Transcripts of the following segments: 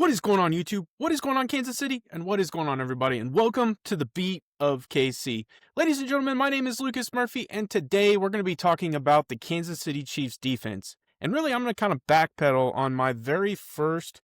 What is going on, YouTube? What is going on, Kansas City? And what is going on, everybody? And welcome to the Beat of KC. Ladies and gentlemen, my name is Lucas Murphy, and today we're going to be talking about the Kansas City Chiefs defense. And really, I'm going to kind of backpedal on my very first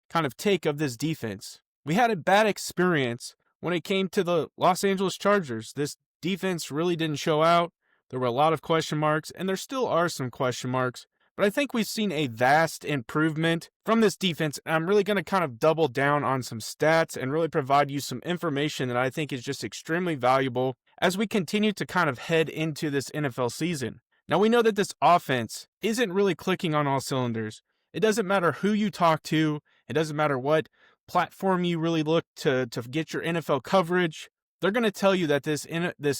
kind of take of this defense. We had a bad experience when it came to the Los Angeles Chargers. This defense really didn't show out. There were a lot of question marks, and there still are some question marks. But I think we've seen a vast improvement from this defense. And I'm really going to kind of double down on some stats and really provide you some information that I think is just extremely valuable as we continue to kind of head into this NFL season. Now, we know that this offense isn't really clicking on all cylinders. It doesn't matter who you talk to. It doesn't matter what platform you really look to get your NFL coverage. They're going to tell you that this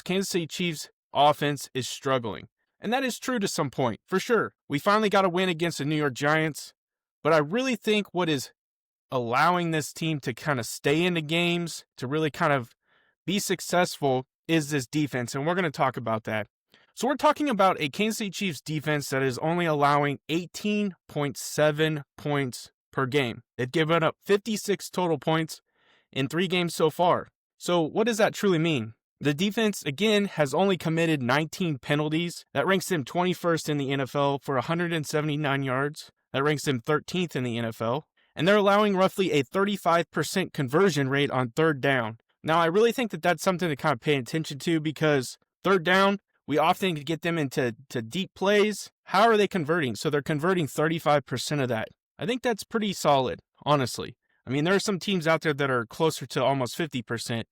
Kansas City Chiefs offense is struggling. And that is true to some point, for sure. We finally got a win against the New York Giants, but I really think what is allowing this team to kind of stay in the games, to really kind of be successful, is this defense, and we're going to talk about that. So we're talking about a Kansas City Chiefs defense that is only allowing 18.7 points per game. They've given up 56 total points in 3 games so far. So what does that truly mean? The defense, again, has only committed 19 penalties. That ranks them 21st in the NFL for 179 yards. That ranks them 13th in the NFL. And they're allowing roughly a 35% conversion rate on third down. Now, I really think that that's something to kind of pay attention to because third down, we often get them into deep plays. How are they converting? So they're converting 35% of that. I think that's pretty solid, honestly. I mean, there are some teams out there that are closer to almost 50%.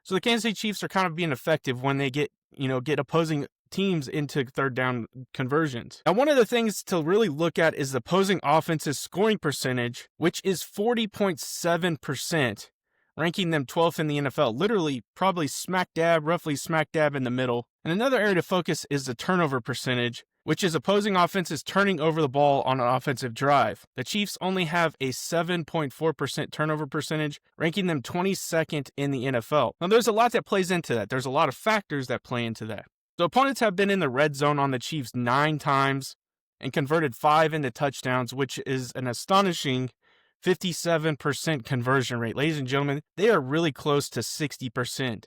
So the Kansas City Chiefs are kind of being effective when they get opposing teams into third down conversions. Now, one of the things to really look at is the opposing offense's scoring percentage, which is 40.7%, ranking them 12th in the NFL, literally probably roughly smack dab in the middle. And another area to focus is the turnover percentage, which is opposing offenses turning over the ball on an offensive drive. The Chiefs only have a 7.4% turnover percentage, ranking them 22nd in the NFL. Now, there's a lot that plays into that. There's a lot of factors that play into that. The opponents have been in the red zone on the Chiefs 9 times and converted 5 into touchdowns, which is an astonishing 57% conversion rate. Ladies and gentlemen, they are really close to 60%.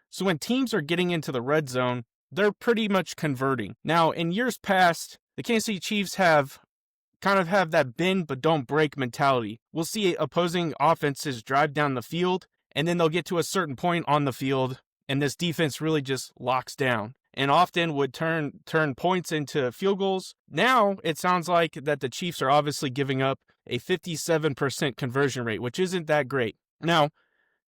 So when teams are getting into the red zone, they're pretty much converting. Now, in years past, the Kansas City Chiefs have that bend but don't break mentality. We'll see opposing offenses drive down the field, and then they'll get to a certain point on the field, and this defense really just locks down and often would turn points into field goals. Now, it sounds like that the Chiefs are obviously giving up a 57% conversion rate, which isn't that great. Now,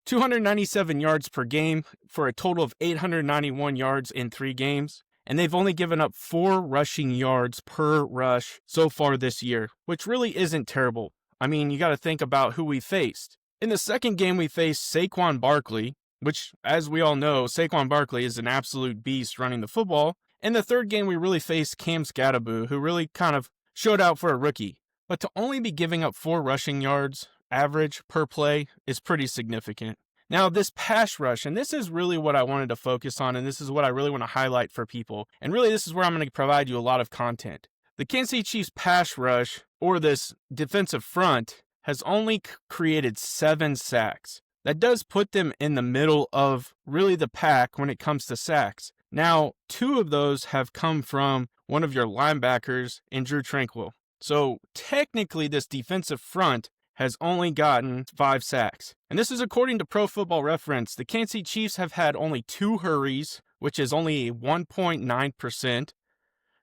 297 yards per game for a total of 891 yards in 3 games. And they've only given up 4 rushing yards per rush so far this year, which really isn't terrible. I mean, you got to think about who we faced. In the second game, we faced Saquon Barkley, which, as we all know, Saquon Barkley is an absolute beast running the football. In the third game, we really faced Cam Scatterbo, who really kind of showed out for a rookie. But to only be giving up 4 rushing yards average per play is pretty significant. Now, this pass rush, and this is really what I wanted to focus on, and this is what I really want to highlight for people. And really, this is where I'm going to provide you a lot of content. The Kansas City Chiefs pass rush, or this defensive front, has only created 7 sacks. That does put them in the middle of really the pack when it comes to sacks. Now, 2 of those have come from one of your linebackers in Drew Tranquill. So technically, this defensive front has only gotten 5 sacks. And this is according to Pro Football Reference. The Kansas City Chiefs have had only 2 hurries, which is only 1.9%.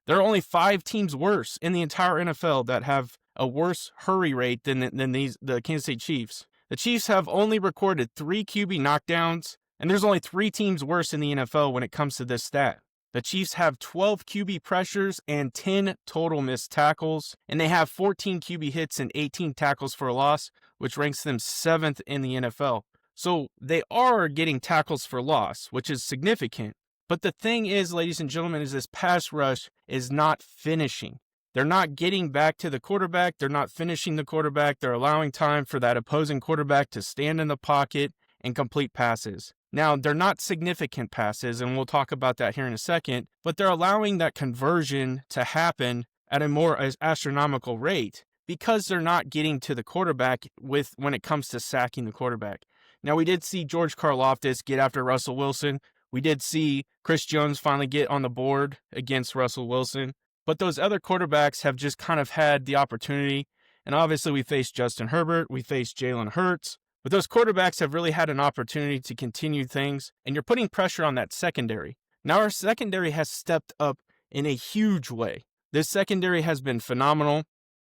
There are only 5 teams worse in the entire NFL that have a worse hurry rate than the Kansas City Chiefs. The Chiefs have only recorded 3 QB knockdowns, and there's only 3 teams worse in the NFL when it comes to this stat. The Chiefs have 12 QB pressures and 10 total missed tackles, and they have 14 QB hits and 18 tackles for a loss, which ranks them 7th in the NFL. So they are getting tackles for loss, which is significant. But the thing is, ladies and gentlemen, is this pass rush is not finishing. They're not getting back to the quarterback. They're not finishing the quarterback. They're allowing time for that opposing quarterback to stand in the pocket and complete passes. Now, they're not significant passes, and we'll talk about that here in a second, but they're allowing that conversion to happen at a more astronomical rate. because they're not getting to the quarterback when it comes to sacking the quarterback. Now, we did see George Karlaftis get after Russell Wilson. We did see Chris Jones finally get on the board against Russell Wilson. But those other quarterbacks have just kind of had the opportunity. And obviously, we faced Justin Herbert. We faced Jalen Hurts. But those quarterbacks have really had an opportunity to continue things. And you're putting pressure on that secondary. Now, our secondary has stepped up in a huge way. This secondary has been phenomenal.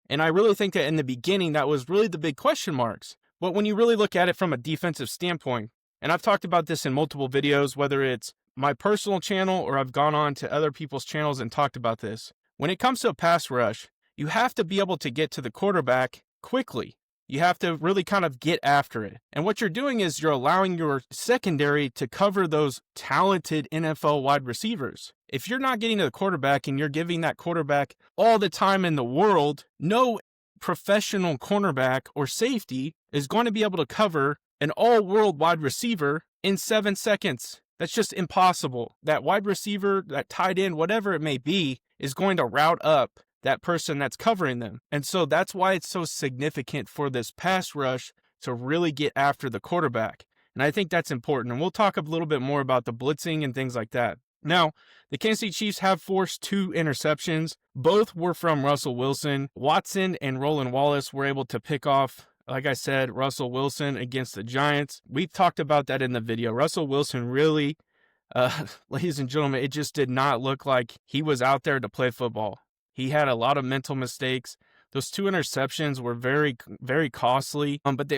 And I really think that in the beginning, that was really the big question marks. But when you really look at it from a defensive standpoint, and I've talked about this in multiple videos, whether it's my personal channel or I've gone on to other people's channels and talked about this. When it comes to a pass rush, you have to be able to get to the quarterback quickly. You have to really kind of get after it. And what you're doing is you're allowing your secondary to cover those talented NFL wide receivers. If you're not getting to the quarterback and you're giving that quarterback all the time in the world, no professional cornerback or safety is going to be able to cover an all-world wide receiver in 7 seconds. That's just impossible. That wide receiver, that tight end, whatever it may be, is going to route up that person that's covering them. And so that's why it's so significant for this pass rush to really get after the quarterback. And I think that's important. And we'll talk a little bit more about the blitzing and things like that. Now, the Kansas City Chiefs have forced 2 interceptions. Both were from Russell Wilson. Watson and Roland Wallace were able to pick off, like I said, Russell Wilson against the Giants. We've talked about that in the video. Russell Wilson really, ladies and gentlemen, it just did not look like he was out there to play football. He had a lot of mental mistakes. Those 2 interceptions were very, very costly, but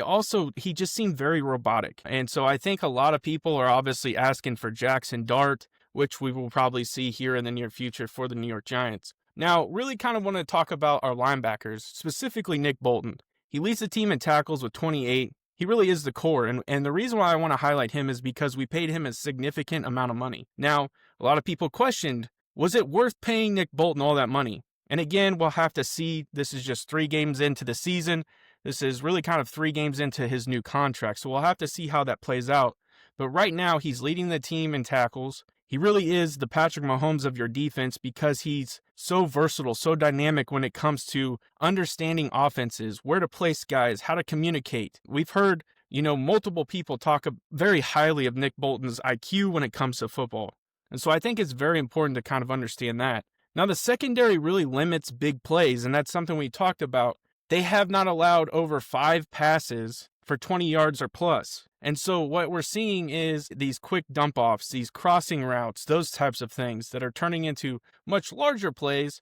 he just seemed very robotic. And so I think a lot of people are obviously asking for Jackson Dart, which we will probably see here in the near future for the New York Giants. Now, really kind of want to talk about our linebackers, specifically Nick Bolton. He leads the team in tackles with 28. He really is the core, and the reason why I want to highlight him is because we paid him a significant amount of money. Now, a lot of people questioned, was it worth paying Nick Bolton all that money? And again, we'll have to see. This is just 3 games into the season. This is really kind of 3 games into his new contract. So we'll have to see how that plays out. But right now, he's leading the team in tackles. He really is the Patrick Mahomes of your defense because he's so versatile, so dynamic when it comes to understanding offenses, where to place guys, how to communicate. We've heard, multiple people talk very highly of Nick Bolton's IQ when it comes to football. And so I think it's very important to kind of understand that. Now, the secondary really limits big plays, and that's something we talked about. They have not allowed over 5 passes for 20 yards or plus. And so what we're seeing is these quick dump-offs, these crossing routes, those types of things that are turning into much larger plays,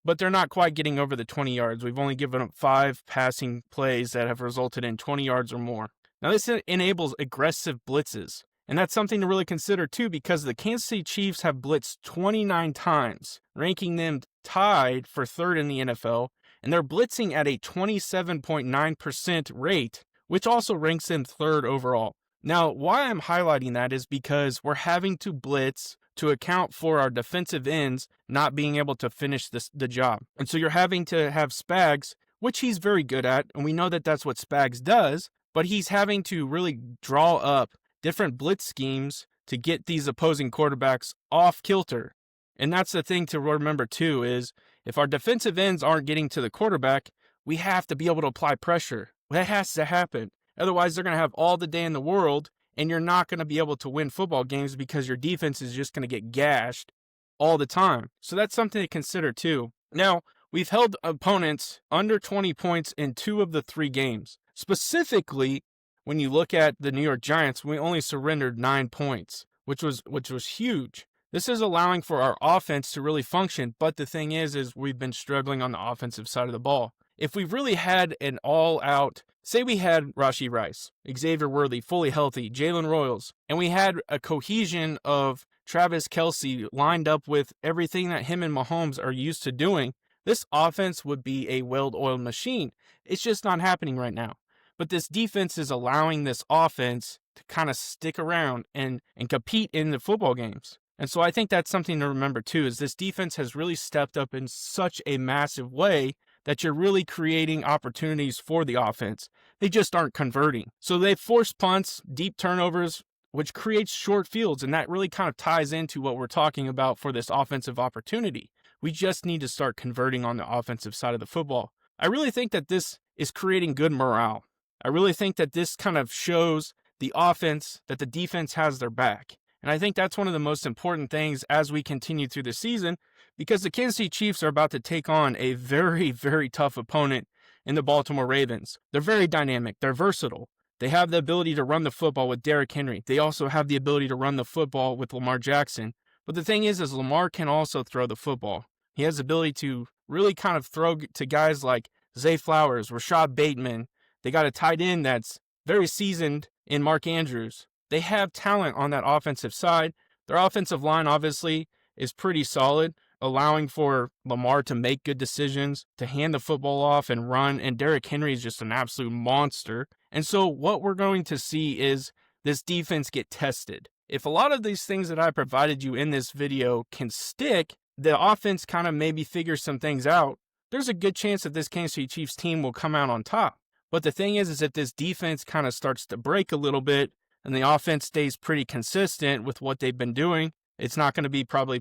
but they're not quite getting over the 20 yards. We've only given up 5 passing plays that have resulted in 20 yards or more. Now, this enables aggressive blitzes. And that's something to really consider, too, because the Kansas City Chiefs have blitzed 29 times, ranking them tied for 3rd in the NFL, and they're blitzing at a 27.9% rate, which also ranks them 3rd overall. Now, why I'm highlighting that is because we're having to blitz to account for our defensive ends not being able to finish the job. And so you're having to have Spags, which he's very good at, and we know that that's what Spags does, but he's having to really draw up different blitz schemes to get these opposing quarterbacks off kilter. And that's the thing to remember too, is if our defensive ends aren't getting to the quarterback, we have to be able to apply pressure. That has to happen. Otherwise, they're going to have all the day in the world, and you're not going to be able to win football games because your defense is just going to get gashed all the time. So that's something to consider too. Now, we've held opponents under 20 points in 2 of the 3 games. Specifically, when you look at the New York Giants, we only surrendered 9 points, which was huge. This is allowing for our offense to really function, but the thing is we've been struggling on the offensive side of the ball. If we really had an all-out, say we had Rashee Rice, Xavier Worthy, fully healthy, Jalen Royals, and we had a cohesion of Travis Kelce lined up with everything that him and Mahomes are used to doing, this offense would be a well-oiled machine. It's just not happening right now. But this defense is allowing this offense to kind of stick around and compete in the football games. And so I think that's something to remember too, is this defense has really stepped up in such a massive way that you're really creating opportunities for the offense. They just aren't converting. So they force punts, deep turnovers, which creates short fields. And that really kind of ties into what we're talking about for this offensive opportunity. We just need to start converting on the offensive side of the football. I really think that this is creating good morale. I really think that this kind of shows the offense that the defense has their back. And I think that's one of the most important things as we continue through the season, because the Kansas City Chiefs are about to take on a very, very tough opponent in the Baltimore Ravens. They're very dynamic. They're versatile. They have the ability to run the football with Derrick Henry. They also have the ability to run the football with Lamar Jackson. But the thing is Lamar can also throw the football. He has the ability to really kind of throw to guys like Zay Flowers, Rashad Bateman. They got a tight end that's very seasoned in Mark Andrews. They have talent on that offensive side. Their offensive line, obviously, is pretty solid, allowing for Lamar to make good decisions, to hand the football off and run. And Derrick Henry is just an absolute monster. And so what we're going to see is this defense get tested. If a lot of these things that I provided you in this video can stick, the offense kind of maybe figures some things out, there's a good chance that this Kansas City Chiefs team will come out on top. But the thing is if this defense kind of starts to break a little bit and the offense stays pretty consistent with what they've been doing, it's not going to be probably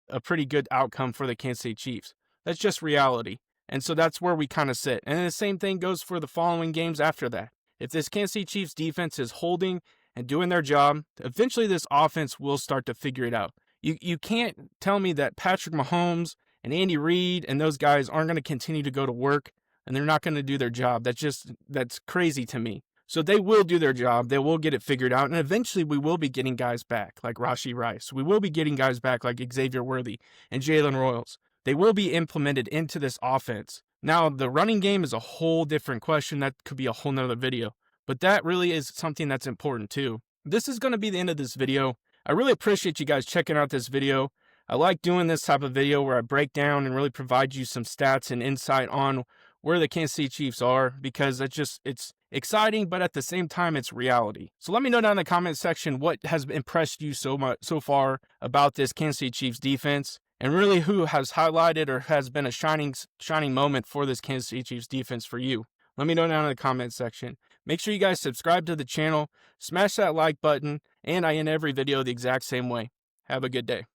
a pretty good outcome for the Kansas City Chiefs. That's just reality. And so that's where we kind of sit. And then the same thing goes for the following games after that. If this Kansas City Chiefs defense is holding and doing their job, eventually this offense will start to figure it out. You can't tell me that Patrick Mahomes and Andy Reid and those guys aren't going to continue to go to work and they're not going to do their job. That's crazy to me. So they will do their job. They will get it figured out. And eventually we will be getting guys back like Rashee Rice. We will be getting guys back like Xavier Worthy and Jalen Royals. They will be implemented into this offense. Now, the running game is a whole different question. That could be a whole nother video. But that really is something that's important too. This is going to be the end of this video. I really appreciate you guys checking out this video. I like doing this type of video where I break down and really provide you some stats and insight on where the Kansas City Chiefs are, because it's exciting, but at the same time, it's reality. So let me know down in the comment section what has impressed you so far about this Kansas City Chiefs defense, and really who has highlighted or has been a shining moment for this Kansas City Chiefs defense for you. Let me know down in the comment section. Make sure you guys subscribe to the channel, smash that like button, and I end every video the exact same way. Have a good day.